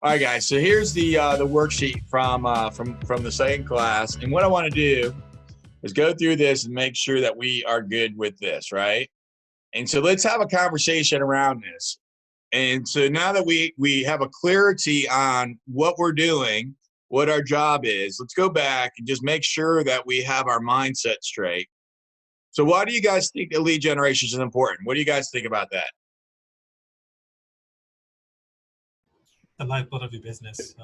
All right, guys. So here's the worksheet from the second class, and what I want to do is go through this and make sure that we are good with this, right? And so let's have a conversation around this. And so now that we have a clarity on what we're doing, what our job is, let's go back and just make sure that we have our mindset straight. So why do you guys think that lead generation is important? What do you guys think about that? The lifeblood of your business.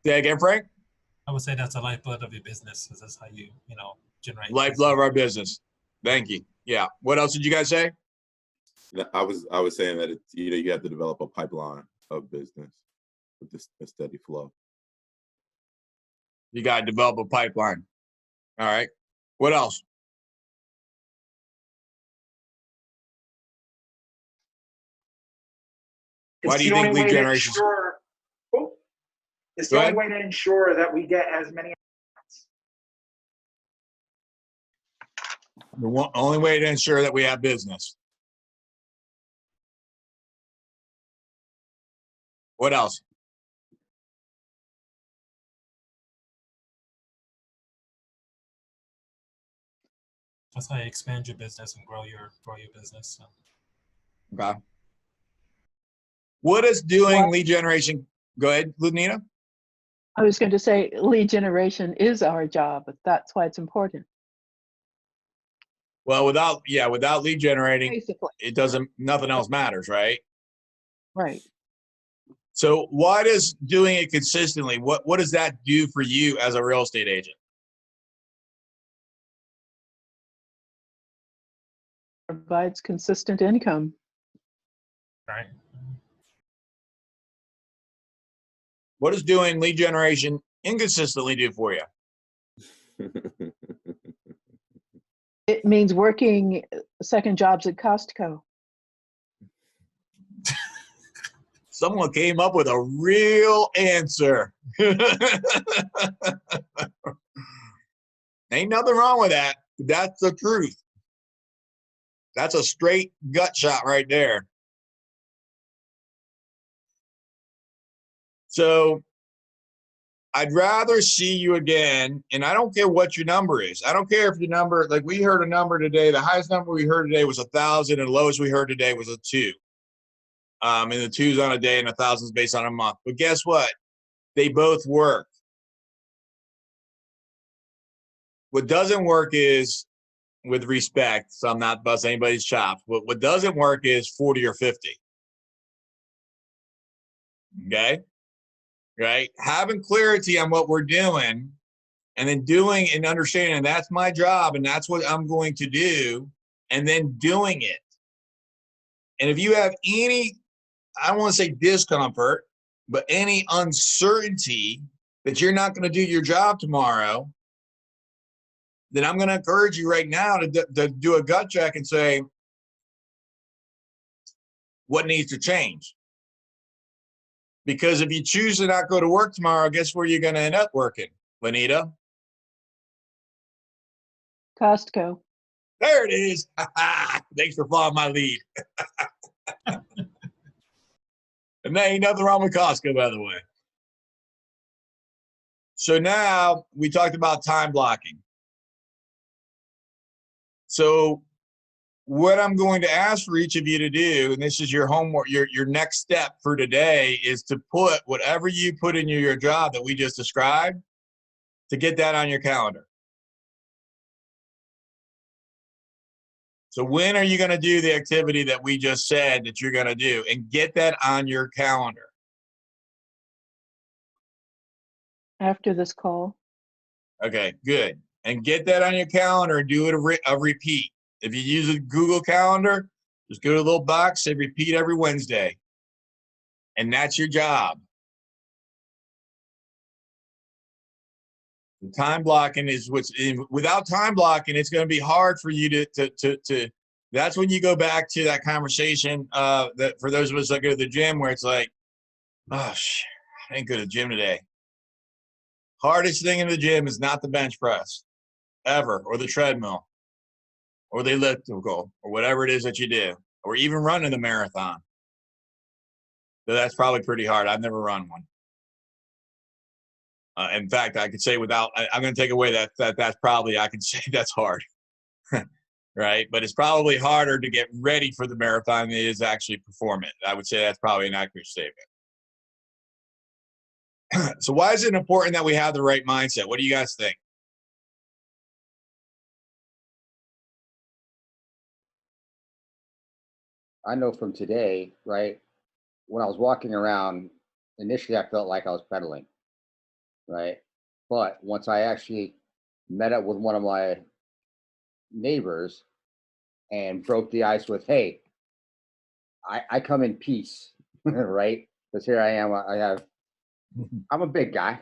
Say again, Frank? I would say that's the lifeblood of your business, because that's how you generate Lifeblood of our business. Thank you. Yeah. What else did you guys say? I was saying that it's, you have to develop a pipeline of business with this a steady flow. You got to develop a pipeline. All right. What else? Why do you think lead generation? It's the only way to ensure that we get as many. The only way to ensure that we have business. What else? That's how you expand your business and grow your business. So. Okay. What is doing lead generation? Go ahead, Nina. I was going to say lead generation is our job, but that's why it's important. Well, without lead generating, Basically. it doesn't, nothing else matters, right? Right. So why does doing it consistently, what does that do for you as a real estate agent? Provides consistent income. Right. What does doing lead generation inconsistently do for you? It means working second jobs at Costco. Someone came up with a real answer. Ain't nothing wrong with that. That's the truth. That's a straight gut shot right there. So I'd rather see you again, and I don't care what your number is. I don't care if your number, like we heard a number today, the highest number we heard today was 1,000, and the lowest we heard today was a 2. And the 2's on a day and 1,000's based on a month. But guess what? They both work. What doesn't work is, with respect, so I'm not busting anybody's chops, but what doesn't work is 40 or 50. Okay? Right? Having clarity on what we're doing, and then doing and understanding that's my job and that's what I'm going to do, and then doing it. And if you have any, I don't want to say discomfort, but any uncertainty that you're not going to do your job tomorrow, then I'm going to encourage you right now to do a gut check and say, what needs to change? Because if you choose to not go to work tomorrow, guess where you're going to end up working, Lanita? Costco. There it is. Thanks for following my lead. And there ain't nothing wrong with Costco, by the way. So now we talked about time blocking. So what I'm going to ask for each of you to do, and this is your homework, your next step for today, is to put whatever you put in your job that we just described, to get that on your calendar. So when are you going to do the activity that we just said that you're going to do, and get that on your calendar? After this call. Okay, good. And get that on your calendar and do it a repeat. If you use a Google Calendar, just go to the little box, say repeat every Wednesday. And that's your job. The time blocking is without time blocking, it's going to be hard for you to that's when you go back to that conversation that for those of us that go to the gym where it's like, oh, I didn't go to the gym today. Hardest thing in the gym is not the bench press ever, or the treadmill, or the elliptical, or whatever it is that you do, or even running the marathon. So that's probably pretty hard. I've never run one. In fact, I could say without, I'm going to take away that's probably, I can say that's hard. Right? But it's probably harder to get ready for the marathon than it is actually perform it. I would say that's probably an accurate statement. So why is it important that we have the right mindset? What do you guys think? I know from today, right? When I was walking around, initially I felt like I was pedaling, right? But once I actually met up with one of my neighbors and broke the ice with, hey, I come in peace, right? Because here I am, I'm a big guy.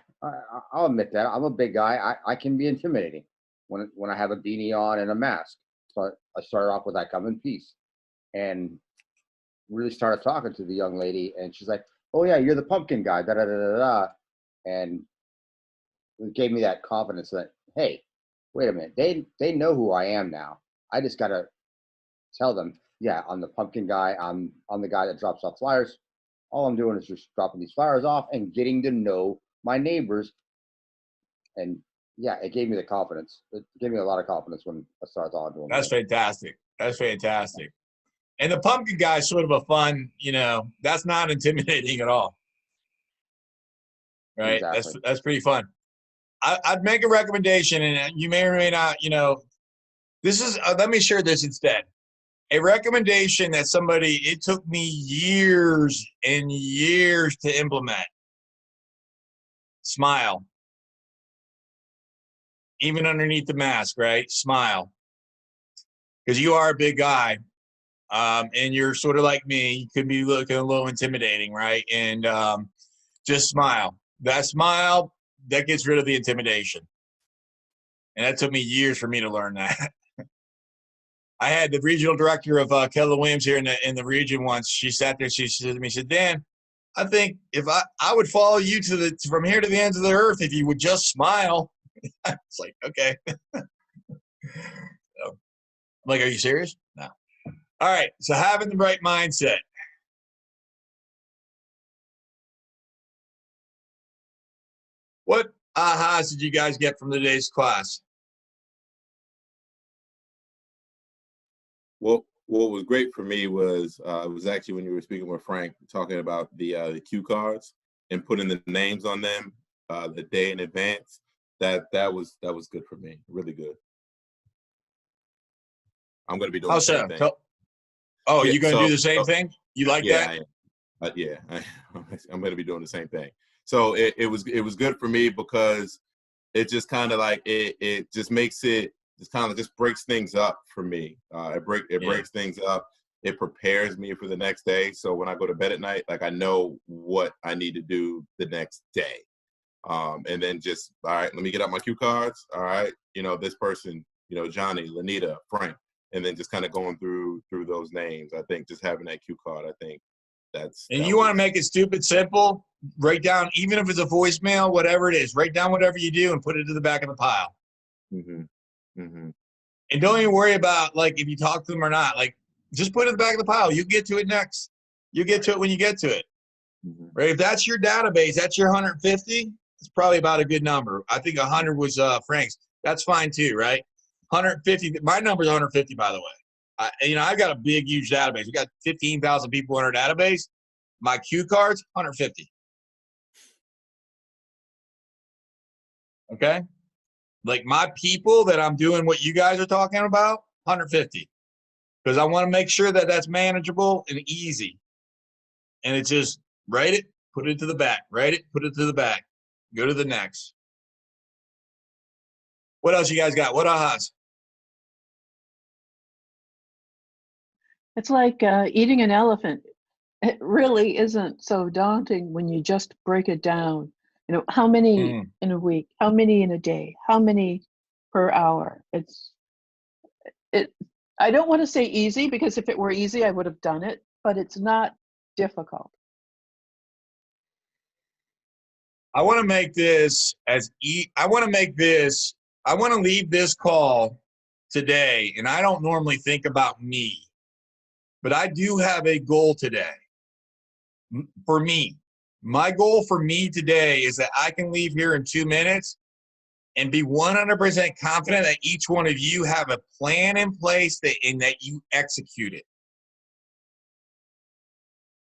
I'll admit that. I'm a big guy. I can be intimidating when I have a beanie on and a mask. So I started off with I come in peace. And really started talking to the young lady, and she's like, "Oh yeah, you're the pumpkin guy." Da da da da da, and it gave me that confidence that, hey, wait a minute, they know who I am now. I just gotta tell them, yeah, I'm the pumpkin guy. I'm the guy that drops off flyers. All I'm doing is just dropping these flyers off and getting to know my neighbors. And yeah, it gave me the confidence. It gave me a lot of confidence when I started talking to them. That's fantastic. That's fantastic. And the pumpkin guy is sort of a fun, that's not intimidating at all. Right? Exactly. That's pretty fun. I'd make a recommendation, and you may or may not, this is, let me share this instead. A recommendation that it took me years and years to implement. Smile. Even underneath the mask, right? Smile. Because you are a big guy. And you're sort of like me. You could be looking a little intimidating, right? And just smile. That smile, that gets rid of the intimidation. And that took me years for me to learn that. I had the regional director of Keller Williams here in the region once. She sat there. She said to me, she said, "Dan, I think if I would follow you from here to the ends of the earth if you would just smile." It's like, okay. So, I'm like, are you serious? No. All right. So having the right mindset. What ahas did you guys get from today's class? Well, what was great for me was it was actually when you were speaking with Frank, talking about the cue cards and putting the names on them the day in advance. That was good for me. Really good. I'm going to be doing How the same so? thing. Oh, Yeah, you're going to do the same thing? You like that? Yeah, I'm going to be doing the same thing. So it was good for me because it just kind of like it just makes it just kind of just breaks things up for me. It breaks things up. It prepares me for the next day. So when I go to bed at night, like I know what I need to do the next day. And then just, all right, let me get out my cue cards. All right, this person, Johnny, Lanita, Frank, and then just kind of going through those names. I think just having that cue card, I think And you want to make it stupid simple, write down, even if it's a voicemail, whatever it is, write down whatever you do and put it to the back of the pile. Mm-hmm. Mm-hmm. And don't even worry about, like, if you talk to them or not. Like, just put it in the back of the pile. You get to it next. You get to it when you get to it. Mm-hmm. Right? If that's your database, that's your 150, it's probably about a good number. I think 100 was Frank's. That's fine too, right? 150. My number is 150, by the way. I've got a big, huge database. We got 15,000 people in our database. My cue cards, 150. Okay? Like my people that I'm doing what you guys are talking about, 150. Because I want to make sure that that's manageable and easy. And it's just write it, put it to the back. Write it, put it to the back. Go to the next. What else you guys got? What ahas? It's like eating an elephant. It really isn't so daunting when you just break it down. How many in a week? How many in a day? How many per hour? I don't want to say easy, because if it were easy, I would have done it, but it's not difficult. I want to make this I want to leave this call today, and I don't normally think about me, but I do have a goal today. For me, my goal for me today is that I can leave here in 2 minutes and be 100% confident that each one of you have a plan in place and that you execute it.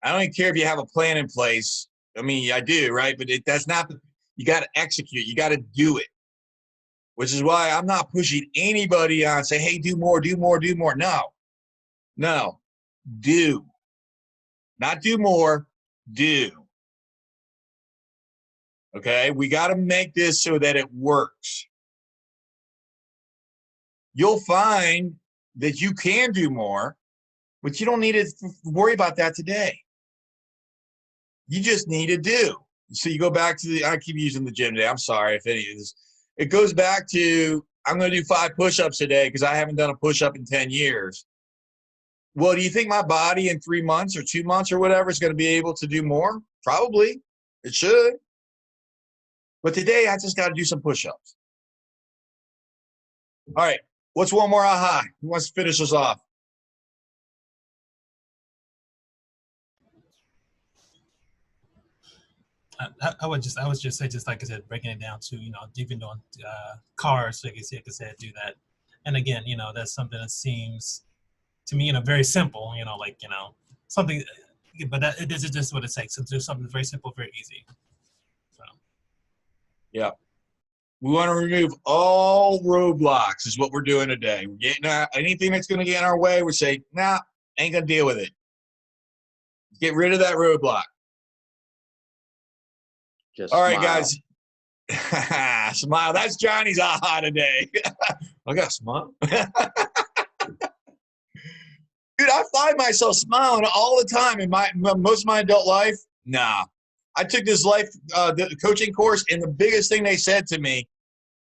I don't even care if you have a plan in place. I mean, I do, right? But that's not, you got to execute. You got to do it, which is why I'm not pushing anybody on say, hey, do more, do more, do more. No, do. Not do more, do. Okay, we got to make this so that it works. You'll find that you can do more, but you don't need to worry about that today. You just need to do. So you go back to I keep using the gym today. I'm sorry if any of this. It goes back to, I'm going to do 5 push-ups today because I haven't done a push-up in 10 years. Well, do you think my body in 3 months or 2 months or whatever is going to be able to do more? Probably. It should. But today, I just got to do some push-ups. All right. What's one more aha? Who wants to finish us off? I would just say, just like I said, breaking it down to, even doing cars, like I said, do that. And again, that's something that seems to me, very simple, something, but this is just what it takes. So do something very simple, very easy. So. Yeah. We want to remove all roadblocks is what we're doing today. We're getting anything that's going to get in our way, we say, nah, ain't going to deal with it. Get rid of that roadblock. Just all right, smile. guys. Smile. That's Johnny's aha today. I got to smile. Dude, I find myself smiling all the time in most of my adult life. Nah. I took this the coaching course, and the biggest thing they said to me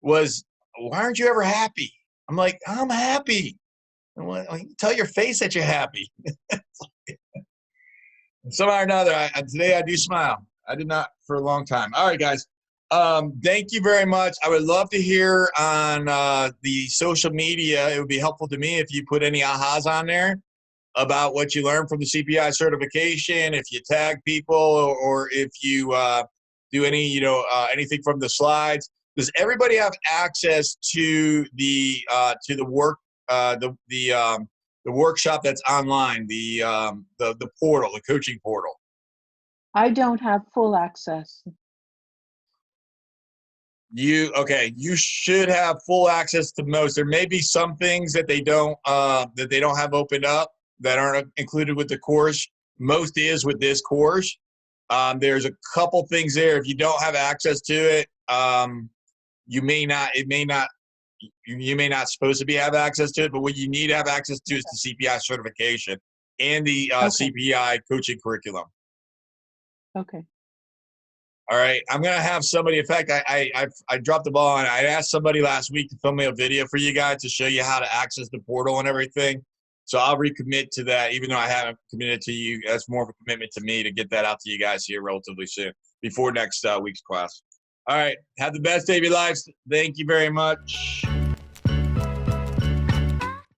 was, why aren't you ever happy? I'm like, I'm happy. Well, tell your face that you're happy. Somehow or another, today I do smile. I did not for a long time. All right, guys. Thank you very much. I would love to hear on the social media. It would be helpful to me if you put any ahas on there about what you learned from the CPI certification, if you tag people, or if you do any, anything from the slides. Does everybody have access to the work, the workshop that's online, the portal, the coaching portal? I don't have full access. You should have full access to most. There may be some things that they don't have opened up that aren't included with the course. Most is with this course. There's a couple things there. If you don't have access to it, you may not supposed to have access to it, but what you need to have access to is the CPI certification and the CPI coaching curriculum. Okay. All right, I'm gonna have somebody. In fact, I dropped the ball, and I asked somebody last week to film me a video for you guys to show you how to access the portal and everything. So I'll recommit to that, even though I haven't committed to you. That's more of a commitment to me to get that out to you guys here relatively soon, before next week's class. All right, have the best day of your lives. Thank you very much.